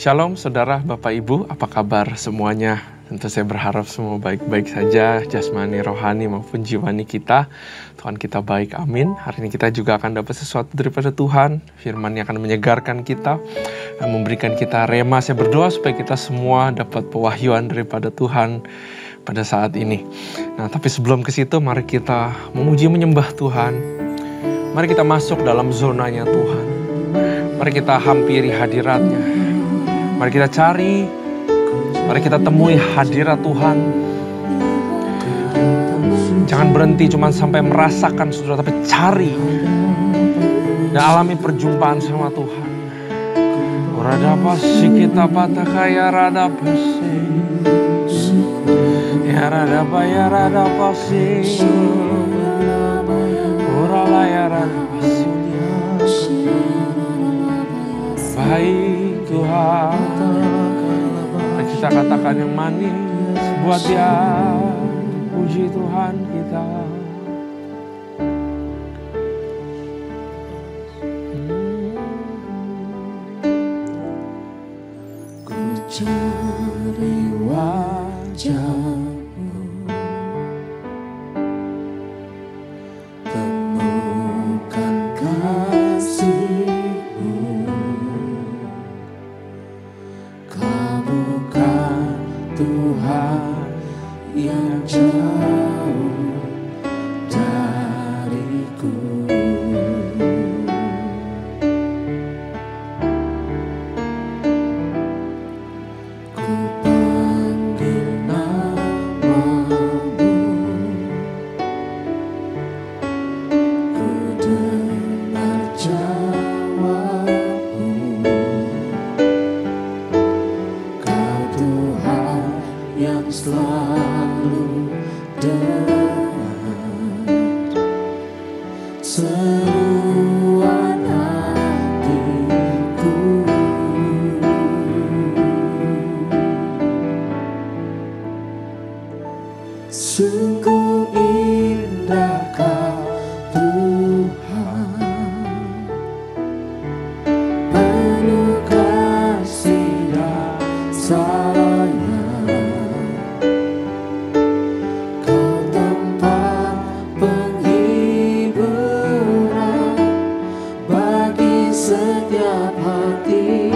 Shalom saudara, Bapak Ibu, apa kabar semuanya? Tentu saya berharap semua baik-baik saja, jasmani, rohani maupun jiwani kita. Tuhan kita baik, amin. Hari ini kita juga akan dapat sesuatu daripada Tuhan. Firman yang akan menyegarkan kita, memberikan kita rema. Saya berdoa supaya kita semua dapat pewahyuan daripada Tuhan pada saat ini. Nah, tapi sebelum ke situ, mari kita memuji menyembah Tuhan. Mari kita masuk dalam zonanya Tuhan. Mari kita hampiri hadiratnya. Mari kita cari, mari kita temui hadirat Tuhan. Jangan berhenti cuma sampai merasakan saudara, tapi cari dan alami perjumpaan sama Tuhan. Rada pasi kita patah kaya rada pasi, ya rada pasi, orala ya rada pasi. Baik Tuhan, kita katakan yang manis buat Dia, puji Tuhan kita. Ku cari wajah-Mu, temukan kasih-Mu, Kau bukan Tuhan yang jauh dariku. Ku panggil nama-Mu, ku dengar jawab-Mu. Kau Tuhan yang selalu dekat, seruan hatiku. Sungguh indah Kau Tuhan, penuh kasih dan sayang. Kau tempat penghiburan bagi setiap hati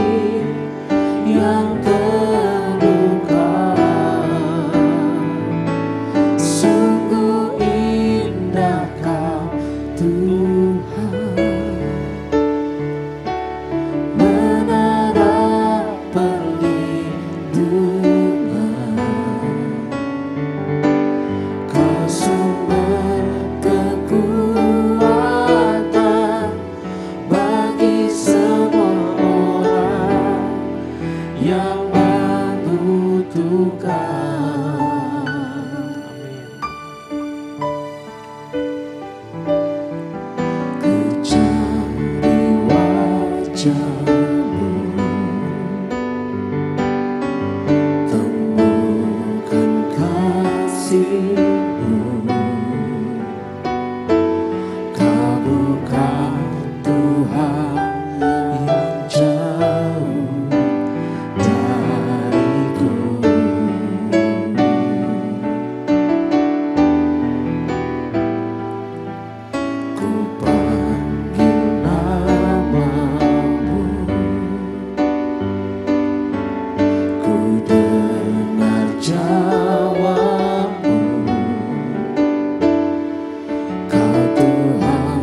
yang terluka. Sungguh indah Kau Tuhan, menara perlindungan. Kau sumber kekuatan bagi semua orang yang membutuhkan. Ku cari wajah-Mu, temukan kasih-Mu. Kau bukan Tuhan yang jauh dariku. Ku panggil nama-Mu, ku dengar jawab-Mu. Kau Tuhan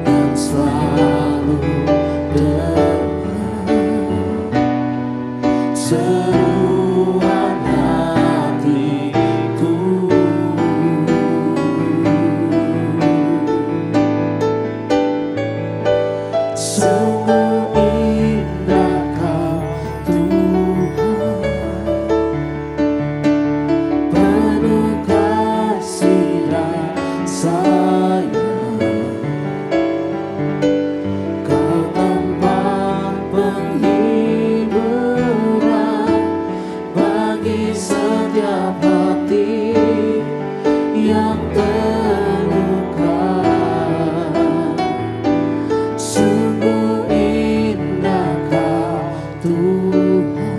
yang selalu dekat, seruan hatiku. Sungguh indah Kau Tuhan, penuh kasih dan sayang. Kau tempat penghiburan bagi setiap hati yang terluka. Sungguh indah Kau Tuhan,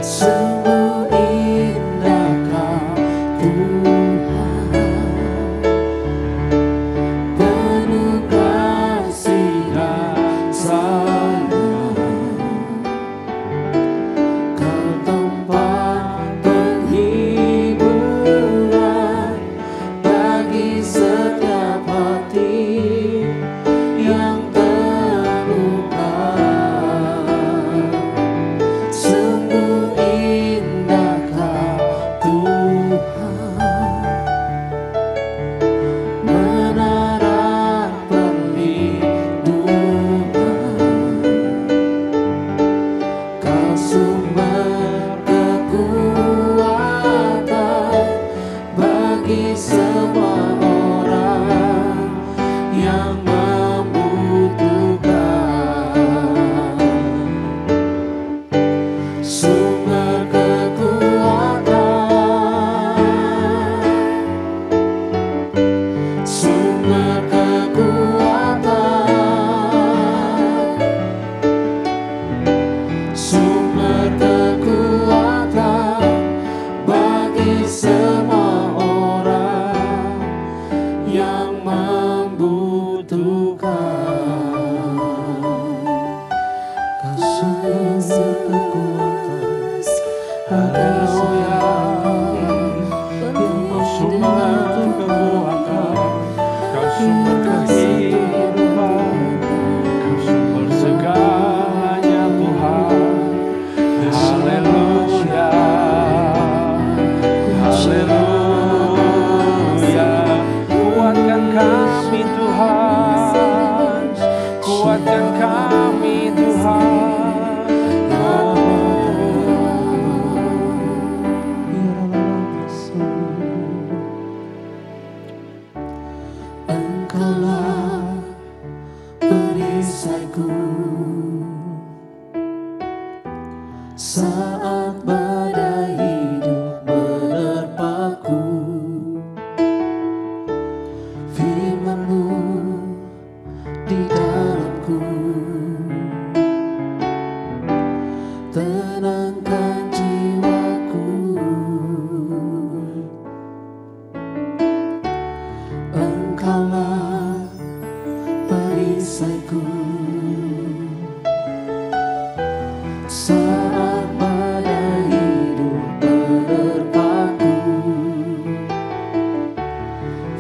Sungguh indah Kau Tuhan, penuh kasih dan sayang. Kau tempat penghiburan bagi setiap hati yang terluka. Sungguh indah Kau Tuhan, menara perlindungan. Kau sumber kekuatan bagi semua orang yang membutuhkan. Sumber kekuatan, sumber kekuatan, sumber kekuatan bagi semua orang yang membutuhkan. Kau sumber kekuatan, haleluya. Kau sumber kekuatan, Kau sumber kehidupan, Kau sumber segalanya Tuhan. Haleluya, haleluya. Kuatkan kami Tuhan, kuatkan kami Tuhan. Engkaulah perisaiku saat badai hidup menerpaku. Firman-Mu di dalamku tenangkan jiwaku. Engkaulah perisaiku saat badai hidup menerpaku.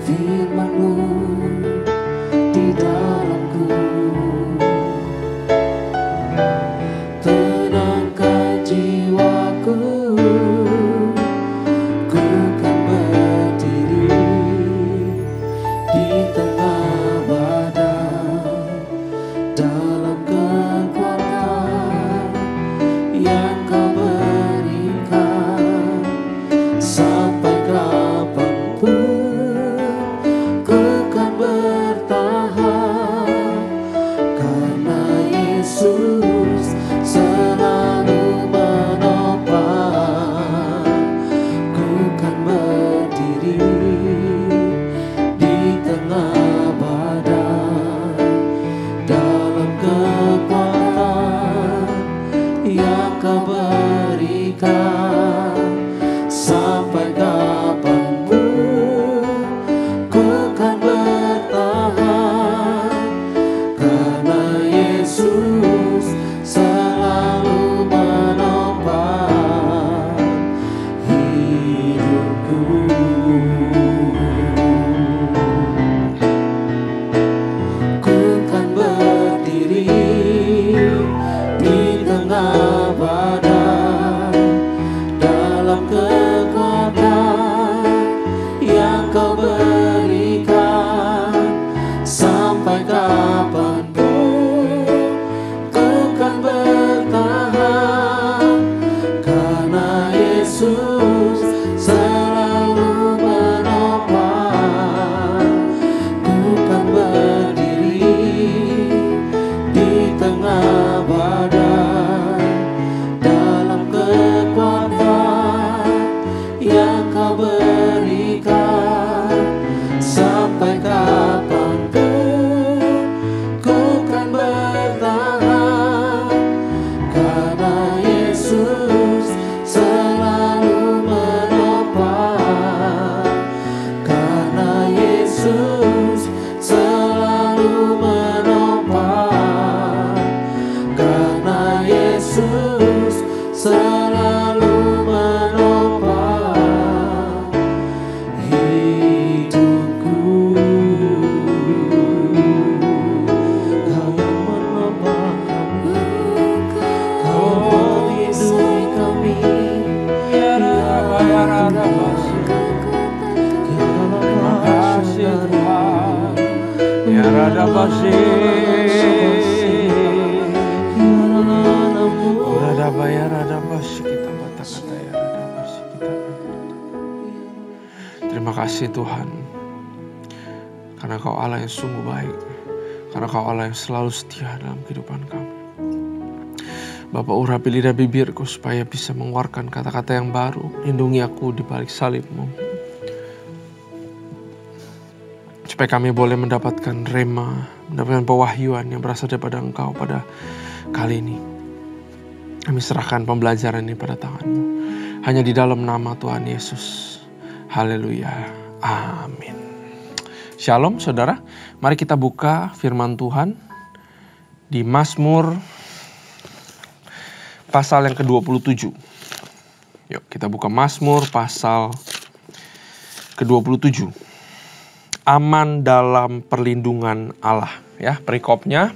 Firman-Mu di dalamku tenangkan jiwaku. Ku kan berdiri di tengah badai dalam kekuatan yang Kau berikan. Sampai kapanpun ku kan bertahan, karena Yesus selalu menopang. Ku kan berdiri di tengah badai dalam kekuatan yang Kau berikan. Sampai kapanpun ku kan bertahan, karena Yesus selalu menopang hidupku. Ku kan berdiri di tengah badai dalam kekuatan yang Kau berikan. Sampai kapanpun ku kan bertahan, karena Yesus selalu menopang. Ku kan berdiri di tengah badai dalam kekuatan yang Kau berikan. Sampai kapanpun ku kan bertahan, karena Yesus Terima kasih Tuhan, karena Kau Allah yang sungguh baik, karena Kau Allah yang selalu setia dalam kehidupan kami. Bapa, urapi lidah bibirku supaya bisa mengeluarkan kata-kata yang baru. Lindungi aku di balik salib-Mu, supaya kami boleh mendapatkan rema, mendapatkan pewahyuan yang berasal daripada Engkau pada kali ini. Kami serahkan pembelajaran ini pada tangan-Mu, hanya di dalam nama Tuhan Yesus. Haleluya, amin. Shalom saudara, mari kita buka firman Tuhan di Mazmur pasal yang ke-27. Yuk kita buka Mazmur pasal ke-27. Aman dalam perlindungan Allah. Ya, perikopnya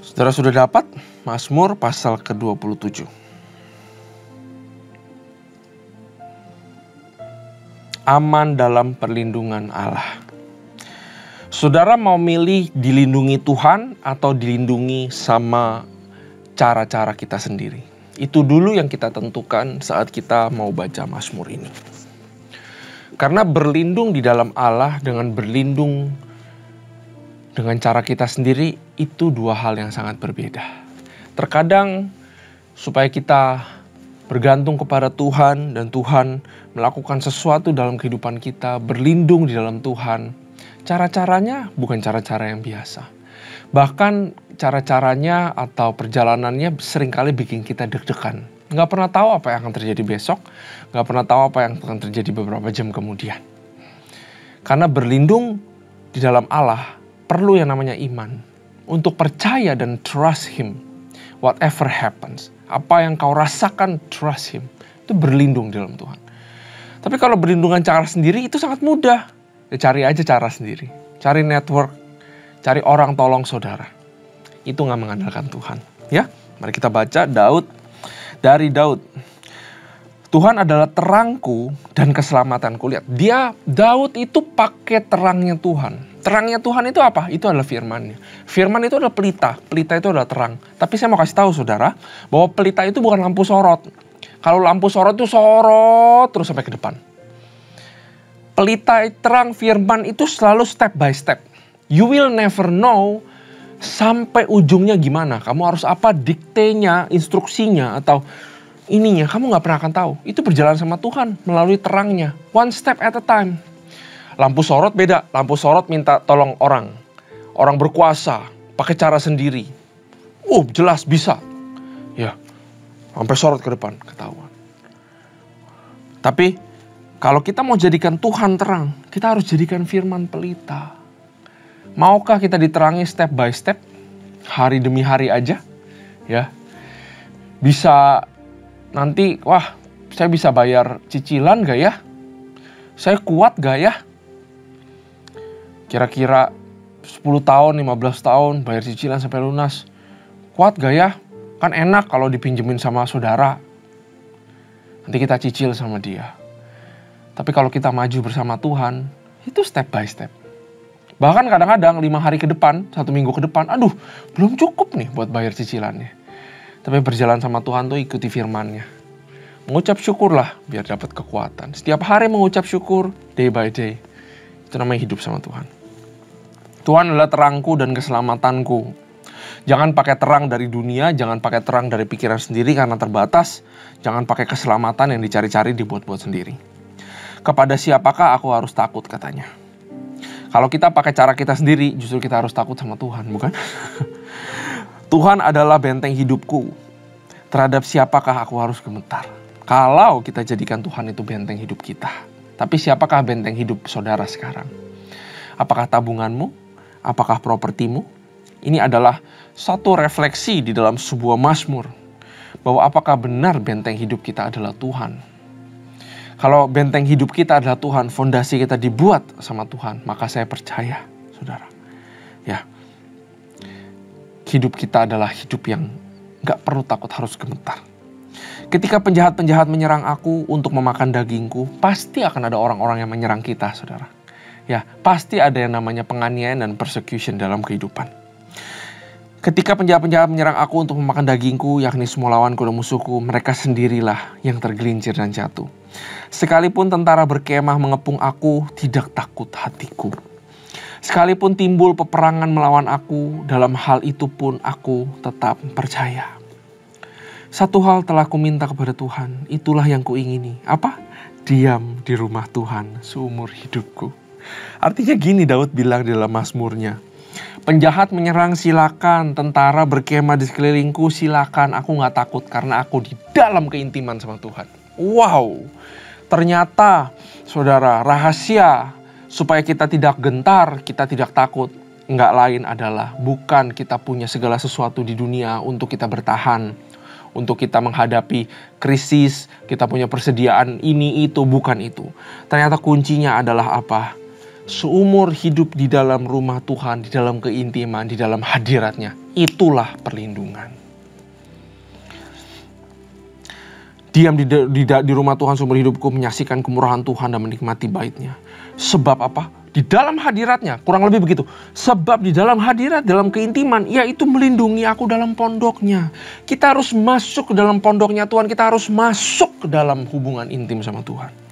saudara sudah dapat, Mazmur pasal ke-27. Aman dalam perlindungan Allah. Saudara mau milih dilindungi Tuhan atau dilindungi sama cara-cara kita sendiri? Itu dulu yang kita tentukan saat kita mau baca Mazmur ini. Karena berlindung di dalam Allah dengan berlindung dengan cara kita sendiri itu dua hal yang sangat berbeda. Terkadang supaya kita bergantung kepada Tuhan dan Tuhan melakukan sesuatu dalam kehidupan kita, berlindung di dalam Tuhan, cara-caranya bukan cara-cara yang biasa. Bahkan cara-caranya atau perjalanannya seringkali bikin kita deg-degan. Nggak pernah tahu apa yang akan terjadi besok, nggak pernah tahu apa yang akan terjadi beberapa jam kemudian. Karena berlindung di dalam Allah perlu yang namanya iman. Untuk percaya dan trust Him, whatever happens. Apa yang kau rasakan, trust Him. Itu berlindung di dalam Tuhan. Tapi kalau berlindungan cara sendiri itu sangat mudah. Ya cari aja cara sendiri. Cari network, cari orang tolong saudara. Itu nggak mengandalkan Tuhan. Ya, mari kita baca dari Daud. Tuhan adalah terangku dan keselamatanku. Lihat, Daud itu pakai terangnya Tuhan. Terangnya Tuhan itu apa? Itu adalah firman-Nya. Firman itu adalah pelita. Pelita itu adalah terang. Tapi saya mau kasih tahu saudara, bahwa pelita itu bukan lampu sorot. Kalau lampu sorot itu sorot terus sampai ke depan. Pelita terang firman itu selalu step by step. You will never know sampai ujungnya gimana. Kamu harus apa diktenya, instruksinya, atau ininya. Kamu gak pernah akan tahu. Itu berjalan sama Tuhan melalui terangnya. One step at a time. Lampu sorot beda. Lampu sorot minta tolong orang. Orang berkuasa. Pakai cara sendiri. Jelas bisa. Ya. Sampai sorot ke depan. Ketahuan. Tapi kalau kita mau jadikan Tuhan terang, kita harus jadikan firman pelita. Maukah kita diterangi step by step? Hari demi hari aja. Ya. Bisa nanti, saya bisa bayar cicilan gak ya? Saya kuat gak ya? Kira-kira 10 tahun, 15 tahun bayar cicilan sampai lunas. Kuat gak ya? Kan enak kalau dipinjemin sama saudara. Nanti kita cicil sama dia. Tapi kalau kita maju bersama Tuhan, itu step by step. Bahkan kadang-kadang 5 hari ke depan, 1 minggu ke depan, belum cukup nih buat bayar cicilannya. Tapi berjalan sama Tuhan tuh ikuti firman-Nya. Mengucap syukurlah biar dapat kekuatan. Setiap hari mengucap syukur, day by day. Itu namanya hidup sama Tuhan. Tuhan adalah terangku dan keselamatanku. Jangan pakai terang dari dunia, jangan pakai terang dari pikiran sendiri karena terbatas. Jangan pakai keselamatan yang dicari-cari dibuat-buat sendiri. Kepada siapakah aku harus takut katanya. Kalau kita pakai cara kita sendiri, justru kita harus takut sama Tuhan, bukan? Tuhan adalah benteng hidupku. Terhadap siapakah aku harus gemetar? Kalau kita jadikan Tuhan itu benteng hidup kita. Tapi siapakah benteng hidup saudara sekarang? Apakah tabunganmu? Apakah propertimu? Ini adalah satu refleksi di dalam sebuah mazmur. Bahwa apakah benar benteng hidup kita adalah Tuhan? Kalau benteng hidup kita adalah Tuhan, fondasi kita dibuat sama Tuhan, maka saya percaya, saudara. Ya, hidup kita adalah hidup yang gak perlu takut harus gemetar. Ketika penjahat-penjahat menyerang aku untuk memakan dagingku, pasti akan ada orang-orang yang menyerang kita, saudara. Ya, pasti ada yang namanya penganiayaan dan persecution dalam kehidupan. Ketika penjahat-penjahat menyerang aku untuk memakan dagingku, yakni semua lawanku dan musuhku, mereka sendirilah yang tergelincir dan jatuh. Sekalipun tentara berkemah mengepung aku, tidak takut hatiku. Sekalipun timbul peperangan melawan aku, dalam hal itu pun aku tetap percaya. Satu hal telah kuminta kepada Tuhan, itulah yang kuingini. Apa? Diam di rumah Tuhan seumur hidupku. Artinya gini Daud bilang di dalam Mazmurnya. Penjahat menyerang silakan, tentara berkemah di sekelilingku silakan. Aku gak takut karena aku di dalam keintiman sama Tuhan. Wow, ternyata saudara, rahasia supaya kita tidak gentar, kita tidak takut, enggak lain adalah bukan kita punya segala sesuatu di dunia untuk kita bertahan, untuk kita menghadapi krisis, kita punya persediaan ini itu, bukan itu. Ternyata kuncinya adalah apa? Seumur hidup di dalam rumah Tuhan, di dalam keintiman, di dalam hadiratnya, itulah perlindungan. Diam di rumah Tuhan seumur hidupku, menyaksikan kemurahan Tuhan dan menikmati baitnya. Sebab apa? Di dalam hadiratnya, kurang lebih begitu. Sebab di dalam hadirat, dalam keintiman, yaitu melindungi aku dalam pondoknya. Kita harus masuk ke dalam pondoknya Tuhan, kita harus masuk ke dalam hubungan intim sama Tuhan.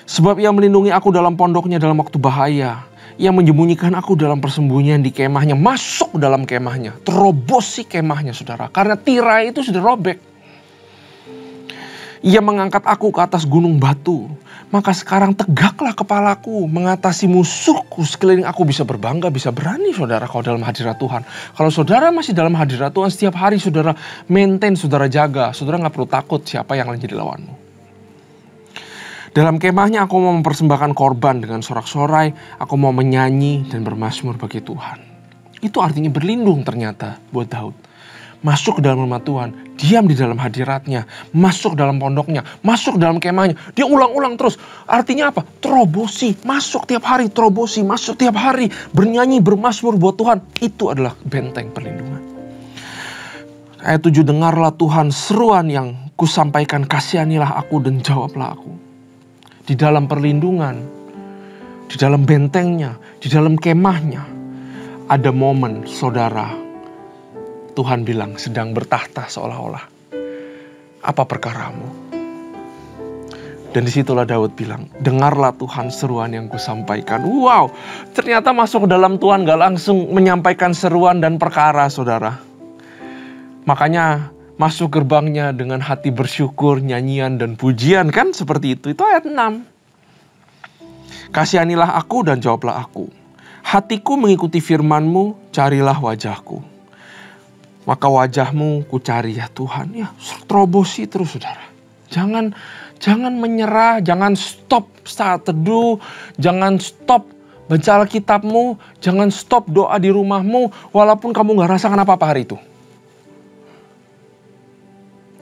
Sebab ia melindungi aku dalam pondoknya dalam waktu bahaya. Ia menyembunyikan aku dalam persembunyian di kemahnya, masuk dalam kemahnya, terobosi kemahnya saudara. Karena tirai itu sudah robek. Ia mengangkat aku ke atas gunung batu. Maka sekarang tegaklah kepalaku mengatasi musuhku sekeliling aku. Bisa berbangga, bisa berani saudara kalau dalam hadirat Tuhan. Kalau saudara masih dalam hadirat Tuhan, setiap hari saudara maintain, saudara jaga. Saudara gak perlu takut siapa yang menjadi lawanmu. Dalam kemahnya aku mau mempersembahkan korban dengan sorak-sorai. Aku mau menyanyi dan bermazmur bagi Tuhan. Itu artinya berlindung ternyata buat Daud. Masuk ke dalam rumah Tuhan, diam di dalam hadiratnya, masuk dalam pondoknya, masuk dalam kemahnya. Dia ulang-ulang terus. Artinya apa? Terobosi, masuk tiap hari, terobosi, masuk tiap hari. Bernyanyi, bermazmur buat Tuhan. Itu adalah benteng perlindungan. Ayat 7, dengarlah Tuhan seruan yang kusampaikan, kasihanilah aku dan jawablah aku. Di dalam perlindungan, di dalam bentengnya, di dalam kemahnya, ada momen saudara, Tuhan bilang sedang bertahta seolah-olah. Apa perkaramu? Dan disitulah Daud bilang, dengarlah Tuhan seruan yang kusampaikan. Wow, ternyata masuk ke dalam Tuhan gak langsung menyampaikan seruan dan perkara saudara. Makanya masuk gerbangnya dengan hati bersyukur, nyanyian dan pujian kan seperti itu. Itu ayat 6. Kasihanilah aku dan jawablah aku. Hatiku mengikuti firman-Mu, carilah wajahku. Maka wajah-Mu ku cari ya Tuhan. Ya, terobosi terus saudara. Jangan menyerah, jangan stop saat teduh, jangan stop baca Alkitab-Mu, jangan stop doa di rumah-Mu, walaupun kamu gak rasakan apa-apa hari itu.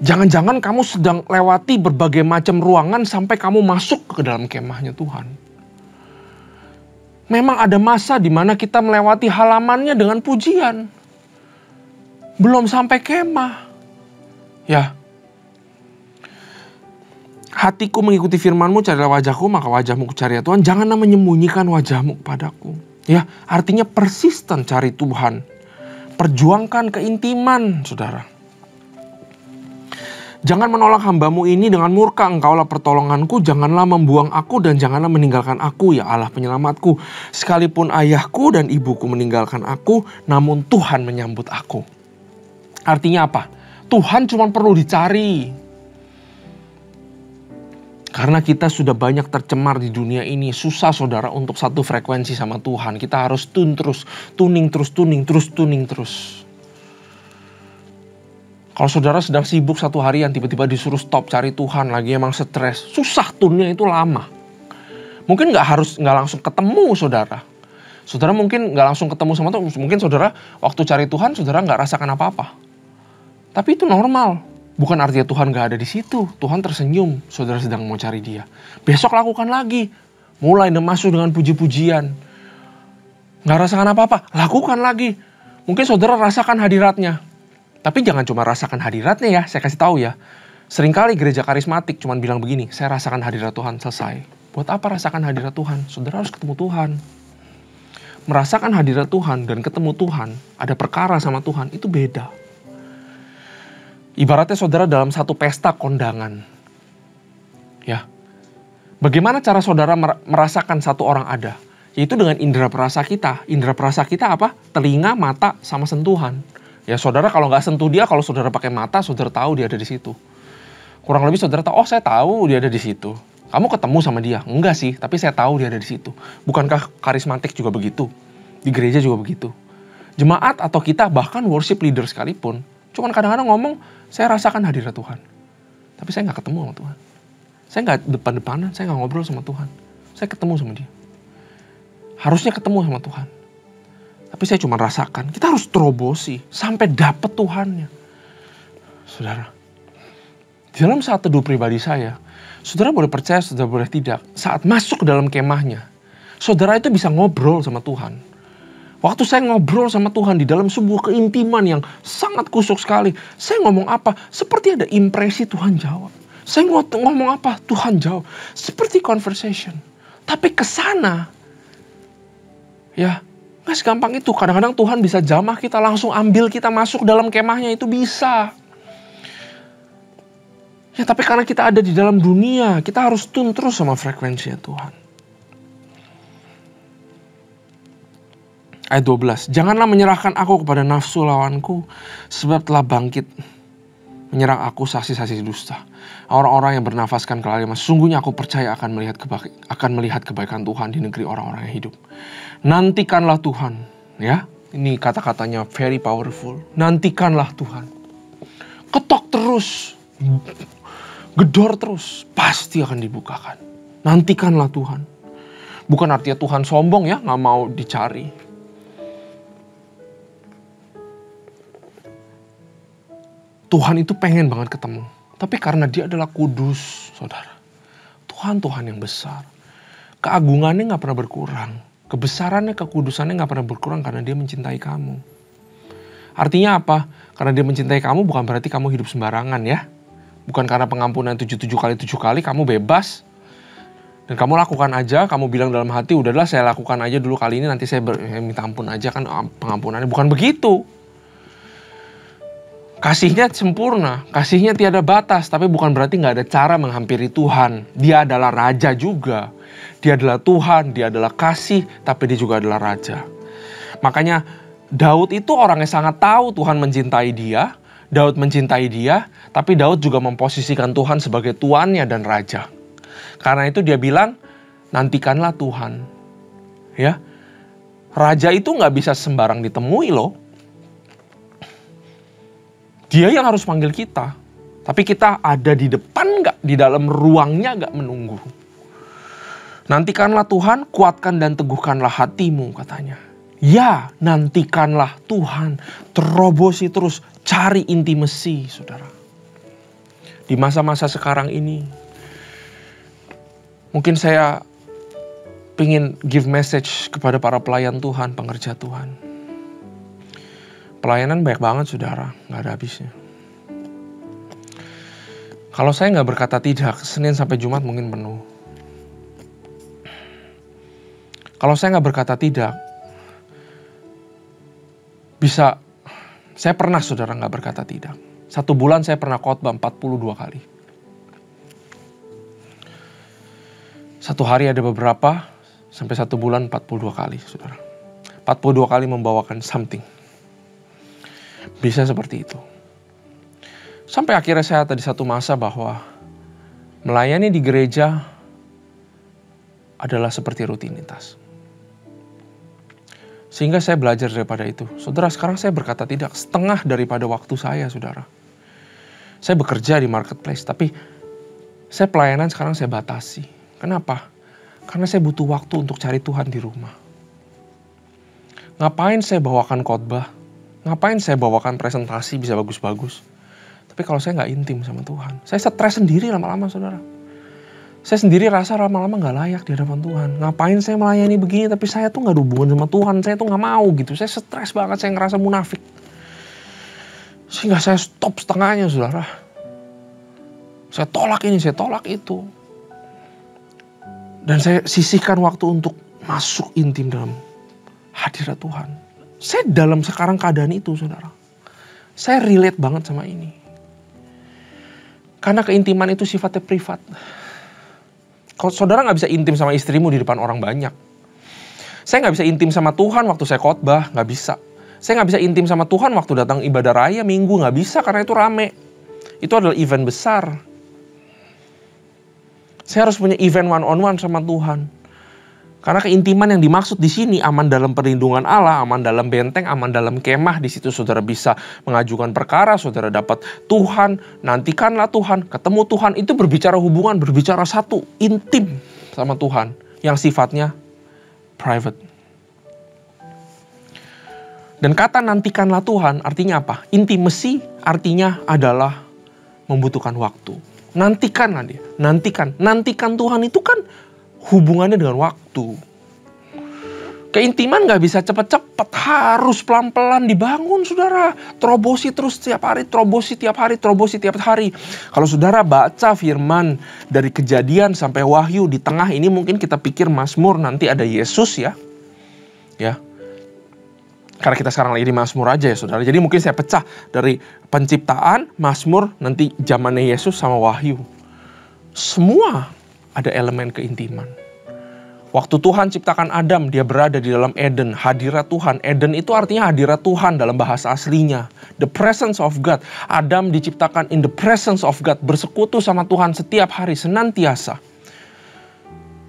Jangan-jangan kamu sedang lewati berbagai macam ruangan sampai kamu masuk ke dalam kemahnya Tuhan. Memang ada masa di mana kita melewati halamannya dengan pujian. Belum sampai kemah. Ya. Hatiku mengikuti firman-Mu, carilah wajahku, maka wajah-Mu ku cari ya Tuhan. Janganlah menyembunyikan wajah-Mu kepadaku. Ya, artinya persisten cari Tuhan. Perjuangkan keintiman, saudara. Jangan menolak hamba-Mu ini dengan murka, Engkaulah pertolonganku, janganlah membuang aku dan janganlah meninggalkan aku, ya Allah penyelamatku. Sekalipun ayahku dan ibuku meninggalkan aku, namun Tuhan menyambut aku. Artinya apa? Tuhan cuma perlu dicari. Karena kita sudah banyak tercemar di dunia ini, susah saudara untuk satu frekuensi sama Tuhan. Kita harus tuning terus. Kalau saudara sedang sibuk satu harian, tiba-tiba disuruh stop cari Tuhan, lagi emang stres, susah tunnya itu lama. Mungkin nggak langsung ketemu saudara. Saudara mungkin nggak langsung ketemu sama Tuhan, mungkin saudara waktu cari Tuhan saudara nggak rasakan apa-apa. Tapi itu normal. Bukan artinya Tuhan gak ada di situ. Tuhan tersenyum, saudara sedang mau cari Dia. Besok lakukan lagi. Mulai dan masuk dengan puji-pujian. Gak rasakan apa-apa, lakukan lagi. Mungkin saudara rasakan hadiratnya. Tapi jangan cuma rasakan hadiratnya ya, saya kasih tahu ya. Seringkali gereja karismatik cuma bilang begini, saya rasakan hadirat Tuhan, selesai. Buat apa rasakan hadirat Tuhan? Saudara harus ketemu Tuhan. Merasakan hadirat Tuhan dan ketemu Tuhan, ada perkara sama Tuhan, itu beda. Ibaratnya saudara dalam satu pesta kondangan. Ya. Bagaimana cara saudara merasakan satu orang ada? Yaitu dengan indera perasa kita. Indera perasa kita apa? Telinga, mata, sama sentuhan. Ya saudara kalau nggak sentuh dia, kalau saudara pakai mata, saudara tahu dia ada di situ. Kurang lebih saudara tahu, oh saya tahu dia ada di situ. Kamu ketemu sama dia? Enggak sih, tapi saya tahu dia ada di situ. Bukankah karismatik juga begitu? Di gereja juga begitu. Jemaat atau kita bahkan worship leader sekalipun, cuman kadang-kadang ngomong, saya rasakan hadirat Tuhan. Tapi saya nggak ketemu sama Tuhan. Saya nggak depan-depanan, saya nggak ngobrol sama Tuhan. Saya ketemu sama dia. Harusnya ketemu sama Tuhan. Tapi saya cuma rasakan. Kita harus terobosi sampai dapat Tuhannya. Saudara, di dalam saat teduh pribadi saya, saudara boleh percaya, saudara boleh tidak. Saat masuk ke dalam kemahnya, saudara itu bisa ngobrol sama Tuhan. Waktu saya ngobrol sama Tuhan di dalam sebuah keintiman yang sangat kusuk sekali. Saya ngomong apa? Seperti ada impresi Tuhan jawab. Saya ngomong apa? Tuhan jawab. Seperti conversation. Tapi kesana, ya gak segampang itu. Kadang-kadang Tuhan bisa jamah kita, langsung ambil kita masuk dalam kemahnya, itu bisa. Ya tapi karena kita ada di dalam dunia, kita harus tune terus sama frekuensinya Tuhan. Ayat 12, janganlah menyerahkan aku kepada nafsu lawanku, sebab telah bangkit menyerang aku saksi-saksi dusta. Orang-orang yang bernafaskan kelaliman, sungguhnya aku percaya akan melihat kebaikan Tuhan di negeri orang-orang yang hidup. Nantikanlah Tuhan, ya. Ini kata-katanya very powerful. Nantikanlah Tuhan. Ketok terus. Gedor terus, pasti akan dibukakan. Nantikanlah Tuhan. Bukan artinya Tuhan sombong ya, gak mau dicari. Tuhan itu pengen banget ketemu. Tapi karena dia adalah kudus, saudara. Tuhan yang besar. Keagungannya gak pernah berkurang. Kebesarannya, kekudusannya gak pernah berkurang karena dia mencintai kamu. Artinya apa? Karena dia mencintai kamu bukan berarti kamu hidup sembarangan ya. Bukan karena pengampunan 77 kali 7 kali kamu bebas. Dan kamu lakukan aja, kamu bilang dalam hati, udahlah saya lakukan aja dulu kali ini, nanti saya minta ampun aja kan pengampunannya. Bukan begitu. Kasihnya sempurna, kasihnya tiada batas, tapi bukan berarti gak ada cara menghampiri Tuhan. Dia adalah Raja juga. Dia adalah Tuhan, dia adalah kasih, tapi dia juga adalah Raja. Makanya Daud itu orang yang sangat tahu Tuhan mencintai dia. Daud mencintai dia, tapi Daud juga memposisikan Tuhan sebagai tuannya dan raja. Karena itu dia bilang, nantikanlah Tuhan. Ya, raja itu nggak bisa sembarang ditemui loh. Dia yang harus panggil kita. Tapi kita ada di depan nggak, di dalam ruangnya nggak menunggu. Nantikanlah Tuhan, kuatkan dan teguhkanlah hatimu katanya. Ya, nantikanlah Tuhan, terobosi terus, cari intimasi, saudara. Di masa-masa sekarang ini, mungkin saya ingin give message kepada para pelayan Tuhan, pengerja Tuhan. Pelayanan banyak banget, saudara, gak ada habisnya. Kalau saya gak berkata tidak, Senin sampai Jumat mungkin penuh. Kalau saya gak berkata tidak, bisa, saya pernah saudara gak berkata tidak. 1 bulan saya pernah khotbah 42 kali. 1 hari ada beberapa, sampai 1 bulan 42 kali saudara. 42 kali membawakan something. Bisa seperti itu. Sampai akhirnya saya tadi satu masa bahwa melayani di gereja adalah seperti rutinitas. Sehingga saya belajar daripada itu. Saudara, sekarang saya berkata tidak, setengah daripada waktu saya, saudara. Saya bekerja di marketplace, tapi saya pelayanan sekarang saya batasi. Kenapa? Karena saya butuh waktu untuk cari Tuhan di rumah. Ngapain saya bawakan khotbah? Ngapain saya bawakan presentasi bisa bagus-bagus? Tapi kalau saya nggak intim sama Tuhan, saya stres sendiri lama-lama, saudara. Saya sendiri rasa lama-lama gak layak di hadapan Tuhan. Ngapain saya melayani begini, tapi saya tuh gak ada hubungan sama Tuhan. Saya tuh gak mau gitu. Saya stres banget, saya ngerasa munafik. Sehingga saya stop setengahnya, saudara. Saya tolak ini, saya tolak itu. Dan saya sisihkan waktu untuk masuk intim dalam hadirat Tuhan. Saya dalam sekarang keadaan itu, saudara. Saya relate banget sama ini. Karena keintiman itu sifatnya privat. Kalau saudara gak bisa intim sama istrimu di depan orang banyak. Saya gak bisa intim sama Tuhan waktu saya khotbah, gak bisa. Saya gak bisa intim sama Tuhan waktu datang ibadah raya minggu, gak bisa karena itu rame. Itu adalah event besar. Saya harus punya event one-on-one sama Tuhan. Karena keintiman yang dimaksud di sini aman dalam perlindungan Allah, aman dalam benteng, aman dalam kemah. Di situ saudara bisa mengajukan perkara, saudara dapat Tuhan, nantikanlah Tuhan, ketemu Tuhan. Itu berbicara hubungan, berbicara satu, intim sama Tuhan. Yang sifatnya private. Dan kata nantikanlah Tuhan artinya apa? Intimacy artinya adalah membutuhkan waktu. Nantikanlah dia, nantikan Tuhan itu kan hubungannya dengan waktu. Keintiman gak bisa cepat-cepat, harus pelan-pelan dibangun, saudara. Terobosi terus setiap hari, terobosi tiap hari. Kalau saudara baca firman dari Kejadian sampai Wahyu, di tengah ini mungkin kita pikir Mazmur, nanti ada Yesus ya. Karena kita sekarang lagi di Mazmur aja ya saudara. Jadi mungkin saya pecah dari penciptaan, Mazmur, nanti zamannya Yesus sama Wahyu. Semua ada elemen keintiman. Waktu Tuhan ciptakan Adam, dia berada di dalam Eden, hadirat Tuhan. Eden itu artinya hadirat Tuhan dalam bahasa aslinya. The presence of God. Adam diciptakan in the presence of God, bersekutu sama Tuhan setiap hari, senantiasa.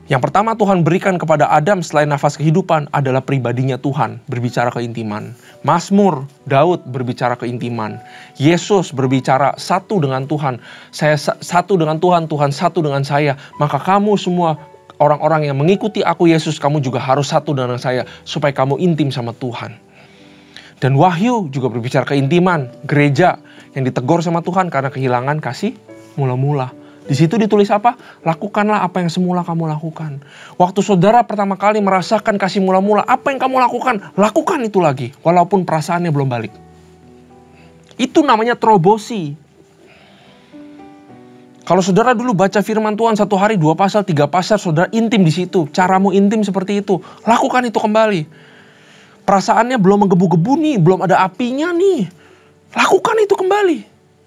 Yang pertama Tuhan berikan kepada Adam selain nafas kehidupan adalah pribadinya Tuhan, berbicara keintiman. Mazmur, Daud berbicara keintiman. Yesus berbicara satu dengan Tuhan. Saya satu dengan Tuhan, Tuhan satu dengan saya. Maka kamu semua orang-orang yang mengikuti aku Yesus, kamu juga harus satu dengan saya supaya kamu intim sama Tuhan. Dan Wahyu juga berbicara keintiman. Gereja yang ditegur sama Tuhan karena kehilangan kasih mula-mula. Di situ ditulis apa? Lakukanlah apa yang semula kamu lakukan. Waktu saudara pertama kali merasakan kasih mula-mula, apa yang kamu lakukan? Lakukan itu lagi, walaupun perasaannya belum balik. Itu namanya terobosi. Kalau saudara dulu baca firman Tuhan 1 hari 2 pasal, 3 pasal, saudara intim di situ. Caramu intim seperti itu. Lakukan itu kembali. Perasaannya belum menggebu-gebu nih, belum ada apinya nih. Lakukan itu kembali.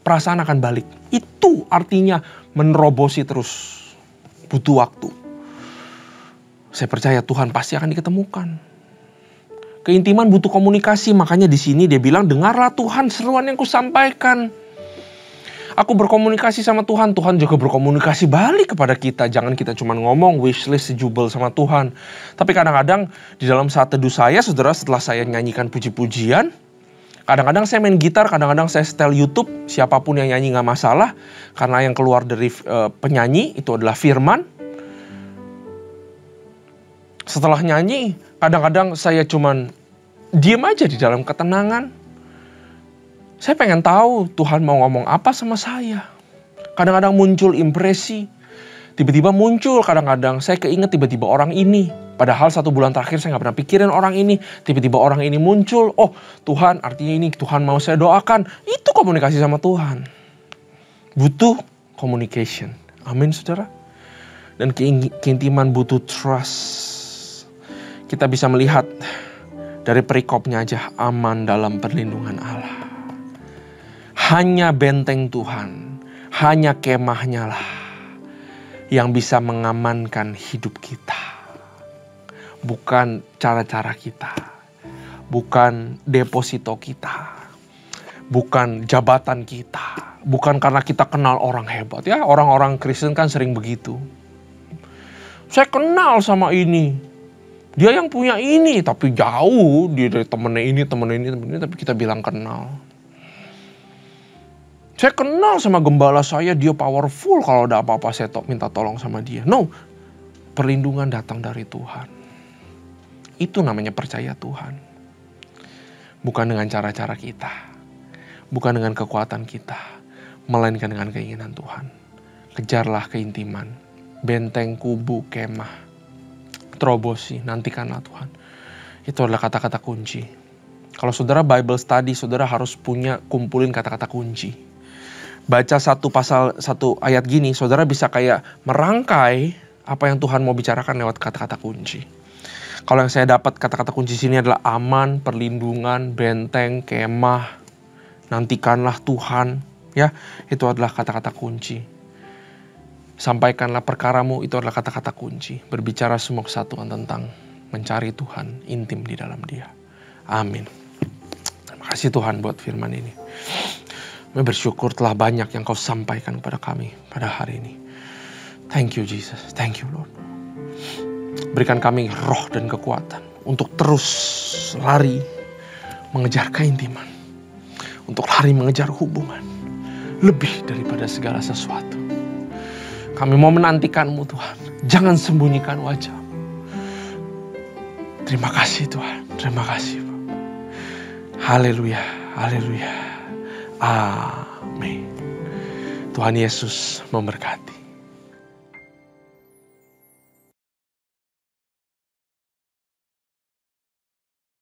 Perasaan akan balik. Itu artinya menerobosi terus. Butuh waktu. Saya percaya Tuhan pasti akan diketemukan. Keintiman butuh komunikasi. Makanya di sini dia bilang, dengarlah Tuhan seruan yang kusampaikan. Aku berkomunikasi sama Tuhan. Tuhan juga berkomunikasi balik kepada kita. Jangan kita cuma ngomong wishlist sejubel sama Tuhan. Tapi kadang-kadang di dalam saat teduh saya, saudara, setelah saya nyanyikan puji-pujian, kadang-kadang saya main gitar, kadang-kadang saya setel YouTube. Siapapun yang nyanyi gak masalah. Karena yang keluar dari penyanyi itu adalah firman. Setelah nyanyi, kadang-kadang saya cuman diem aja di dalam ketenangan. Saya pengen tahu Tuhan mau ngomong apa sama saya. Kadang-kadang muncul impresi. Tiba-tiba muncul, kadang-kadang saya keinget tiba-tiba orang ini. Padahal 1 bulan terakhir saya gak pernah pikirin orang ini. Tiba-tiba orang ini muncul. Oh Tuhan, artinya ini Tuhan mau saya doakan. Itu komunikasi sama Tuhan. Butuh communication. Amin saudara. Dan keintiman butuh trust. Kita bisa melihat dari perikopnya aja, aman dalam perlindungan Allah. Hanya benteng Tuhan, hanya kemahnya lah yang bisa mengamankan hidup kita. Bukan cara-cara kita, bukan deposito kita, bukan jabatan kita, bukan karena kita kenal orang hebat. Ya, orang-orang Kristen kan sering begitu. Saya kenal sama ini, dia yang punya ini, tapi jauh dia dari temennya ini, tapi kita bilang kenal. Saya kenal sama gembala saya, dia powerful, kalau ada apa-apa saya minta tolong sama dia. No, perlindungan datang dari Tuhan. Itu namanya percaya Tuhan. Bukan dengan cara-cara kita. Bukan dengan kekuatan kita. Melainkan dengan keinginan Tuhan. Kejarlah keintiman. Benteng, kubu, kemah. Terobosi, nantikanlah Tuhan. Itu adalah kata-kata kunci. Kalau saudara Bible study, saudara harus kumpulin kata-kata kunci. Baca 1 ayat gini, saudara bisa kayak merangkai Apa yang Tuhan mau bicarakan lewat kata-kata kunci. Kalau yang saya dapat kata-kata kunci sini adalah aman, perlindungan, benteng, kemah, nantikanlah Tuhan. Ya, itu adalah kata-kata kunci. Sampaikanlah perkaramu, itu adalah kata-kata kunci. Berbicara semua kesatuan tentang mencari Tuhan, intim di dalam Dia. Amin. Terima kasih Tuhan buat firman ini. Kami bersyukur telah banyak yang Kau sampaikan kepada kami pada hari ini. Thank you Jesus, thank you Lord. Berikan kami roh dan kekuatan untuk terus lari mengejar keintiman. Untuk lari mengejar hubungan. Lebih daripada segala sesuatu. Kami mau menantikan-Mu Tuhan. Jangan sembunyikan wajah-Mu. Terima kasih Tuhan. Terima kasih Bapak. Haleluya. Haleluya. Amin. Tuhan Yesus memberkati.